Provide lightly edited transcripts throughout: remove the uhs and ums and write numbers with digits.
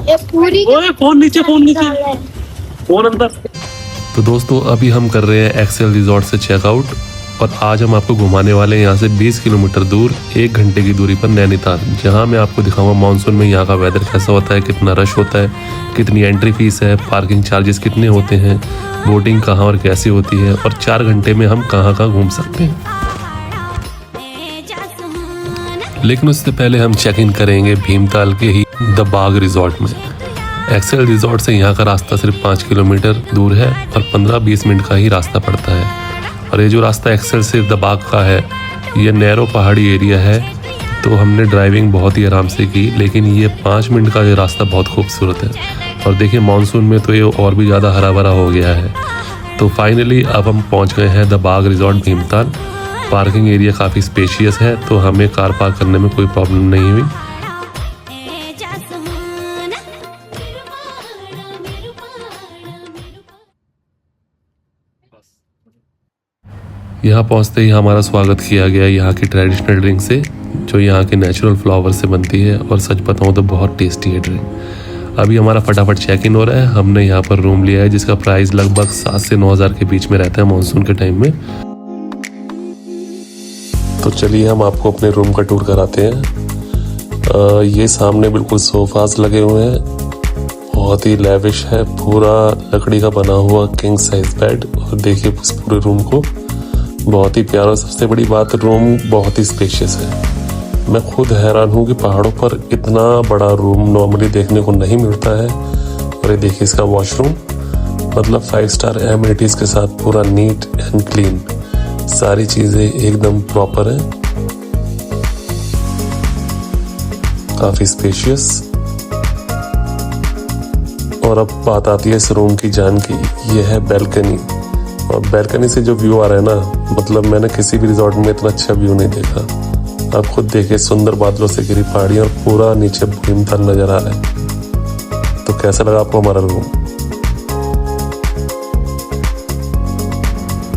ये पूरी ओए फोन नीचे, फोन अंदर। तो दोस्तों अभी हम कर रहे हैं एक्सेल रिजॉर्ट से चेकआउट और आज हम आपको घुमाने वाले हैं यहाँ से 20 किलोमीटर दूर 1 घंटे की दूरी पर नैनीताल, जहाँ मैं आपको दिखाऊंगा मानसून में यहाँ का वेदर कैसा होता है, कितना रश होता है, कितनी एंट्री फीस है, पार्किंग चार्जेस कितने होते हैं, बोटिंग कहाँ और कैसी होती है और 4 घंटे में हम कहाँ कहाँ घूम सकते हैं। लेकिन उससे पहले हम चेक इन करेंगे भीमताल के ही द बाग रिजॉर्ट में। एक्सेल रिजॉर्ट से यहाँ का रास्ता सिर्फ 5 किलोमीटर दूर है और 15-20 मिनट का ही रास्ता पड़ता है। और ये जो रास्ता एक्सेल से द बाग का है, ये नैरो पहाड़ी एरिया है, तो हमने ड्राइविंग बहुत ही आराम से की, लेकिन ये 5 मिनट का ये रास्ता बहुत खूबसूरत है। और देखिए मानसून में तो ये और भी ज़्यादा हरा भरा हो गया है। तो फाइनली अब हम पहुँच गए हैं the Bagh resort Bhimtal. Parking area काफ़ी स्पेशियस है, तो हमें कार पार्क करने में कोई प्रॉब्लम नहीं हुई। यहाँ पहुँचते ही हमारा स्वागत किया गया यहाँ की ट्रेडिशनल ड्रिंक से, जो यहाँ के नेचुरल फ्लावर से बनती है और सच बताऊँ तो बहुत टेस्टी है ड्रिंक। अभी हमारा फटाफट चेक इन हो रहा है। हमने यहाँ पर रूम लिया है जिसका प्राइस लगभग 7 से 9 हज़ार के बीच में रहता है मानसून के टाइम में। तो चलिए हम आपको अपने रूम का टूर कराते हैं। ये सामने बिल्कुल सोफास लगे हुए हैं, बहुत ही लेविश है, पूरा लकड़ी का बना हुआ किंग साइज बेड। और देखिए उस पूरे रूम को, बहुत ही प्यारा। सबसे बड़ी बात, रूम बहुत ही स्पेशियस है। मैं खुद हैरान हूँ कि पहाड़ों पर इतना बड़ा रूम नॉर्मली देखने को नहीं मिलता है। और ये देखिए इसका वॉशरूम, मतलब 5 स्टार एमिनिटीज के साथ, पूरा नीट एंड क्लीन, सारी चीजें एकदम प्रॉपर है, काफी स्पेशियस। और अब बात आती है इस रूम की जान की। ये है बैल्कनी, और बैल्कनी से जो व्यू आ रहा है ना, मतलब मैंने किसी भी रिजॉर्ट में इतना अच्छा व्यू नहीं देखा। आप खुद देखिए, सुंदर बादलों से घिरी पहाड़ी और पूरा नीचे भीमताल नजर आ रहा है। तो कैसा लगा आपको हमारा रूम?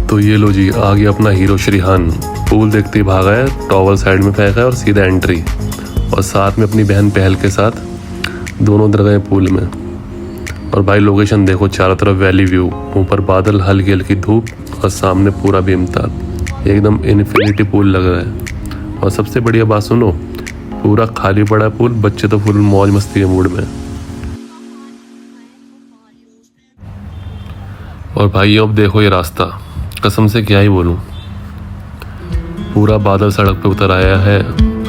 तो ये लो जी, आ गया अपना हीरो श्रीहान। पूल देखते ही भागा है, टॉवल साइड में फेंका है और सीधा एंट्री। और साथ में अपनी बहन पहल के साथ दोनों उधर गए पूल में। और भाई लोकेशन देखो, चारों तरफ वैली व्यू, ऊपर बादल, हल्की हल्की धूप और सामने पूरा भीमताल। एकदम इन्फिनिटी पूल लग रहा है। और सबसे बढ़िया बात सुनो, पूरा खाली पड़ा पूल, बच्चे तो फुल मौज मस्ती के मूड में। और भाई अब देखो ये रास्ता, कसम से क्या ही बोलूं, पूरा बादल सड़क पे उतर आया है,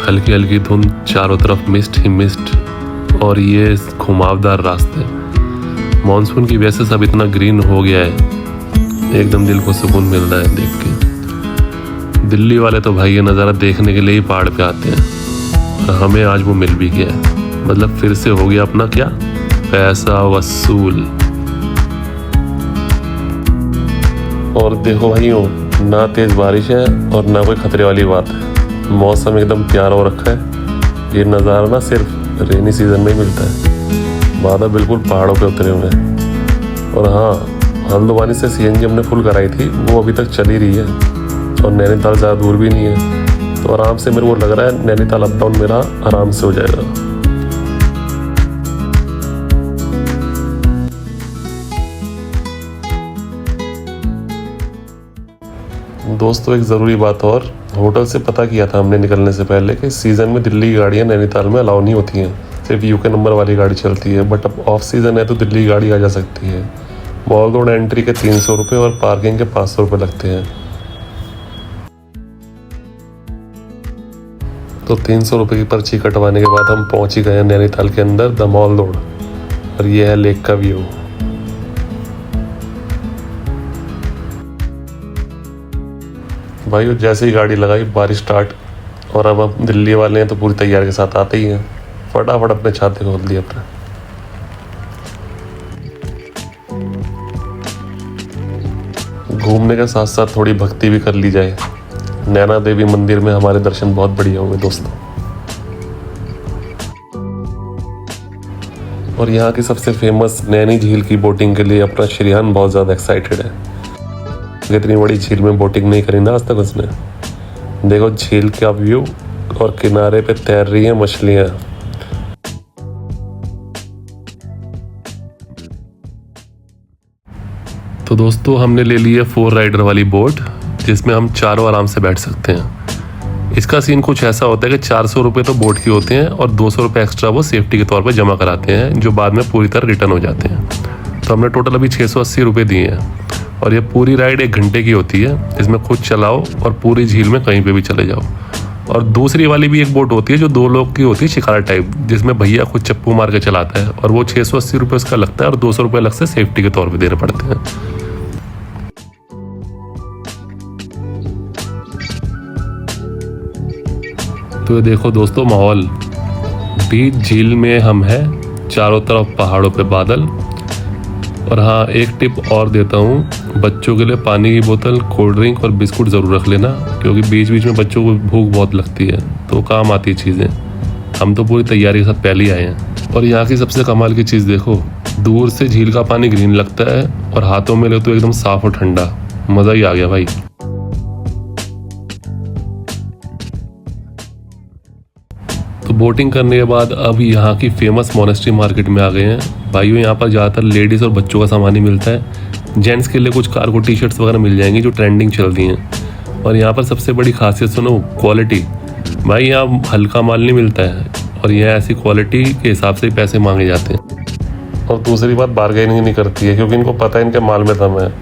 हल्की हल्की धुंध, चारों तरफ मिस्ट ही मिस्ट। और ये घुमावदार रास्ते, मानसून की वजह से सब इतना ग्रीन हो गया है, एकदम दिल को सुकून मिल रहा है देख के। दिल्ली वाले तो भाई ये नज़ारा देखने के लिए ही पहाड़ पे आते हैं, और हमें आज वो मिल भी गया है। मतलब फिर से हो गया अपना क्या, पैसा वसूल। और देखो भाइयों, ना तेज बारिश है और ना कोई खतरे वाली बात है, मौसम एकदम प्यारा हो रखा है। ये नज़ारा ना सिर्फ रेनी सीजन में ही मिलता है। बादल बिल्कुल पहाड़ों पे उतरे हुए हैं। और हाँ, हल्द्वानी से सीएनजी हमने फुल कराई थी, वो अभी तक चली रही है। और नैनीताल ज़्यादा दूर भी नहीं है, तो आराम से मेरे को लग रहा है नैनीताल अप डाउन मेरा आराम से हो जाएगा। दोस्तों एक ज़रूरी बात और, होटल से पता किया था हमने निकलने से पहले कि सीज़न में दिल्ली की गाड़ियाँ नैनीताल में अलाउ नहीं होती हैं, सिर्फ यूके नंबर वाली गाड़ी चलती है। बट अब ऑफ सीज़न है तो दिल्ली की गाड़ी आ जा सकती है। मॉल रोड एंट्री के 300 रुपये और पार्किंग के 500 रुपये लगते हैं। तो 300 रुपये की पर्ची कटवाने के बाद हम पहुंच ही गए नैनीताल के अंदर द मॉल रोड। और ये है लेक का व्यू। भाई जैसे ही गाड़ी लगाई बारिश स्टार्ट, और अब हम दिल्ली वाले हैं तो पूरी तैयारी के साथ आते ही हैं, फटाफट अपने छाते खोल दिए अपने। घूमने के साथ साथ थोड़ी भक्ति भी कर ली जाए। नैना देवी मंदिर में हमारे दर्शन बहुत बढ़िया हुए दोस्तों। और यहाँ की सबसे फेमस नैनी झील की बोटिंग के लिए अपना श्रीहान बहुत ज़्यादा एक्साइटेड है। इतनी बड़ी झील में बोटिंग नहीं करी ना आज तक उसने। देखो झील का व्यू, और किनारे पे तैर रही हैं मछलियाँ। तो दोस्तों हमने ले ली है 4 राइडर वाली बोट, जिसमें हम चारों आराम से बैठ सकते हैं। इसका सीन कुछ ऐसा होता है कि 400 रुपये तो बोट की होते हैं और 200 रुपये एक्स्ट्रा वो सेफ्टी के तौर पर जमा कराते हैं, जो बाद में पूरी तरह रिटर्न हो जाते हैं। तो हमने टोटल अभी 680 रुपये दिए हैं और ये पूरी राइड 1 घंटे की होती है, जिसमें खुद चलाओ और पूरी झील में कहीं पे भी चले जाओ। और दूसरी वाली भी एक बोट होती है जो 2 लोग की होती है, शिकारा टाइप, जिसमें भैया खुद चप्पू मार के चलाता है और वो 680 रुपये उसका लगता है और 200 रुपये अलग से सेफ्टी के तौर पर देने पड़ते हैं। तो ये देखो दोस्तों माहौल, बीच झील में हम हैं, चारों तरफ पहाड़ों पे बादल। और हाँ, एक टिप और देता हूँ, बच्चों के लिए पानी की बोतल, कोल्ड ड्रिंक और बिस्कुट ज़रूर रख लेना, क्योंकि बीच बीच में बच्चों को भूख बहुत लगती है, तो काम आती है चीज़ें। हम तो पूरी तैयारी के साथ पहले ही आए हैं। और यहाँ की सबसे कमाल की चीज़ देखो, दूर से झील का पानी ग्रीन लगता है और हाथों में ले तो एकदम साफ और ठंडा, मज़ा ही आ गया भाई। तो बोटिंग करने के बाद अब यहाँ की फेमस मोनेस्ट्री मार्केट में आ गए हैं। भाइयों यहाँ पर ज़्यादातर लेडीज़ और बच्चों का सामान ही मिलता है। जेंट्स के लिए कुछ कार्गो टी-शर्ट्स वगैरह मिल जाएंगी जो ट्रेंडिंग चल रही हैं। और यहाँ पर सबसे बड़ी खासियत सुनो, क्वालिटी। भाई यहाँ हल्का माल नहीं मिलता है और यह ऐसी क्वालिटी के हिसाब से ही पैसे मांगे जाते हैं। और दूसरी बात, बार्गेनिंग नहीं करती है, क्योंकि इनको पता है इनके माल में दम है।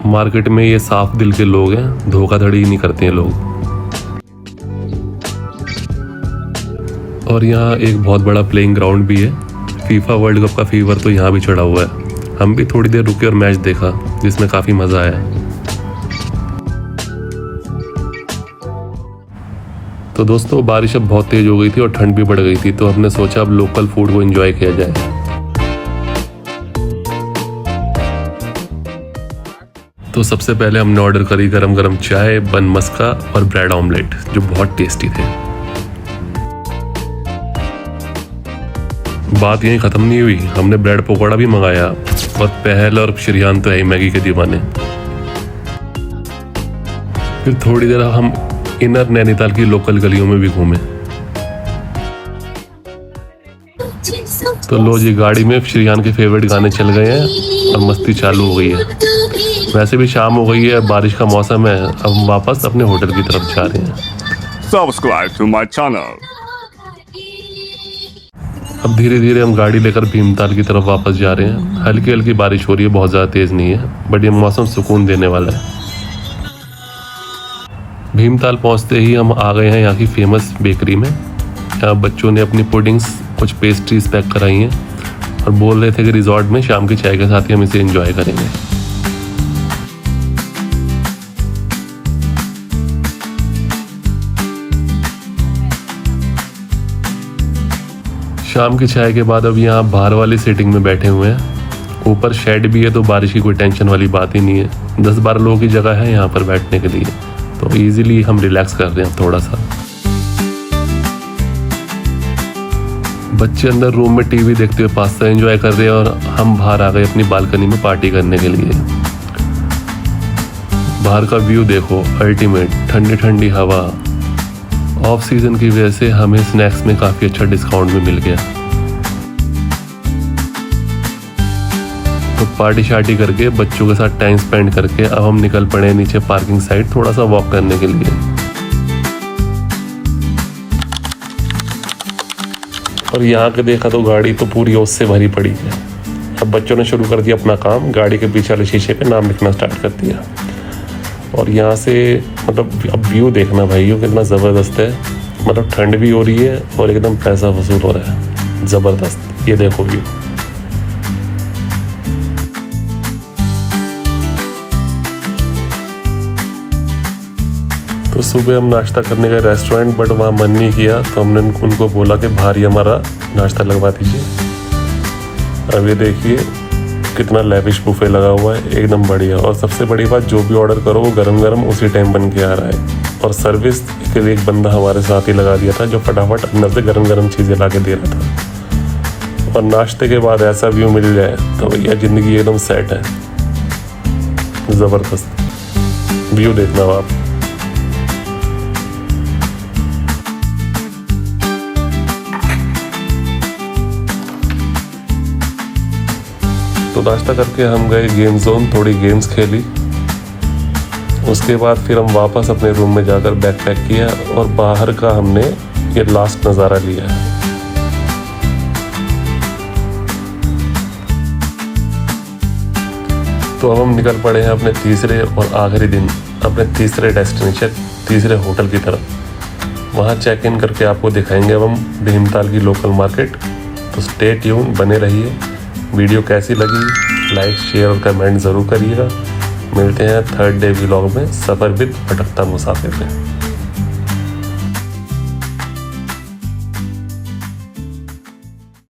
मार्केट में ये साफ दिल के लोग हैं, धोखाधड़ी नहीं करते हैं लोग। और यहाँ एक बहुत बड़ा प्लेइंग ग्राउंड भी है। फीफा वर्ल्ड कप का फीवर तो यहाँ भी चढ़ा हुआ है। हम भी थोड़ी देर रुके और मैच देखा, जिसमें काफ़ी मज़ा आया। तो दोस्तों बारिश अब बहुत तेज़ हो गई थी और ठंड भी बढ़ गई थी, तो हमने सोचा अब लोकल फूड को एंजॉय किया जाए। तो सबसे पहले हमने ऑर्डर करी गरम गरम चाय, बन मस्का और ब्रेड ऑमलेट, जो बहुत टेस्टी थे। बात यहीं ख़त्म नहीं हुई, हमने ब्रेड पकौड़ा भी मंगाया और पहल और श्रियान तो है मैगी के दीवाने। फिर थोड़ी देर हम इनर नैनीताल की लोकल गलियों में भी घूमे। तो लो जी, गाड़ी में श्रियान के फेवरेट गाने चल गए हैं और मस्ती चालू हो गई है। वैसे भी शाम हो गई है, बारिश का मौसम है, अब हम वापस अपने होटल की तरफ जा रहे हैं। Subscribe to my channel. अब धीरे धीरे हम गाड़ी लेकर भीमताल की तरफ वापस जा रहे हैं। हल्की हल्की बारिश हो रही है, बहुत ज़्यादा तेज़ नहीं है, बट ये मौसम सुकून देने वाला है। भीमताल पहुंचते ही हम आ गए हैं यहाँ की फेमस बेकरी में। यहाँ बच्चों ने अपनी पुडिंग्स, कुछ पेस्ट्रीज पैक कराई हैं और बोल रहे थे कि रिजॉर्ट में शाम की चाय के साथ ही हम इसे एंजॉय करेंगे। शाम की चाय के बाद अब यहाँ बाहर वाली सीटिंग में बैठे हुए हैं। ऊपर शेड भी है, तो बारिश की कोई टेंशन वाली बात ही नहीं है। 10-12 लोगों की जगह है यहाँ पर बैठने के लिए, तो इजीली हम रिलैक्स कर रहे हैं थोड़ा सा। बच्चे अंदर रूम में टीवी देखते हुए पास्ता एंजॉय कर रहे हैं और हम बाहर आ गए अपनी बालकनी में पार्टी करने के लिए। बाहर का व्यू देखो, अल्टीमेट, ठंडी ठंडी हवा। ऑफ सीजन की वजह से हमें स्नैक्स में काफ़ी अच्छा डिस्काउंट भी मिल गया। तो पार्टी शार्टी करके बच्चों के साथ टाइम स्पेंड करके अब हम निकल पड़े नीचे पार्किंग साइड थोड़ा सा वॉक करने के लिए। और यहाँ के देखा तो गाड़ी तो पूरी ओस से भरी पड़ी है। अब बच्चों ने शुरू कर दिया अपना काम, गाड़ी के पीछे वाले शीशे पे नाम लिखना स्टार्ट कर दिया। और यहाँ से मतलब अब व्यू देखना भाइयों कितना ज़बरदस्त है। मतलब ठंड भी हो रही है और एकदम पैसा वसूल हो रहा है, ज़बरदस्त। ये देखो व्यू। तो सुबह हम नाश्ता करने गए रेस्टोरेंट, बट वहाँ मन नहीं किया, तो हमने उनको बोला कि भारी हमारा नाश्ता लगवा दीजिए। अब ये देखिए कितना लैविश बुफे लगा हुआ है, एकदम बढ़िया। और सबसे बड़ी बात, जो भी ऑर्डर करो वो गरम गरम उसी टाइम बन के आ रहा है। और सर्विस के लिए एक बंदा हमारे साथ ही लगा दिया था, जो फटाफट अंदर से गरम गरम चीज़ें ला के दे रहा था। और नाश्ते के बाद ऐसा व्यू मिल जाए तो भैया ज़िंदगी एकदम सेट है, ज़बरदस्त व्यू देखना आप। तो तो नाश्ता करके हम गए गेम जोन, थोड़ी गेम्स खेली। उसके बाद फिर हम वापस अपने रूम में जाकर बैग पैक किया और बाहर का हमने ये लास्ट नज़ारा लिया है। तो अब हम निकल पड़े हैं अपने तीसरे और आखिरी दिन, अपने तीसरे डेस्टिनेशन, तीसरे होटल की तरफ। वहाँ चेक इन करके आपको दिखाएंगे अब हम भीमताल की लोकल मार्केट। तो स्टे ट्यून, बने रहिए। वीडियो कैसी लगी लाइक, शेयर और कमेंट ज़रूर करिएगा। मिलते हैं थर्ड डे व्लॉग में, सफ़र विद भटकता मुसाफिर में।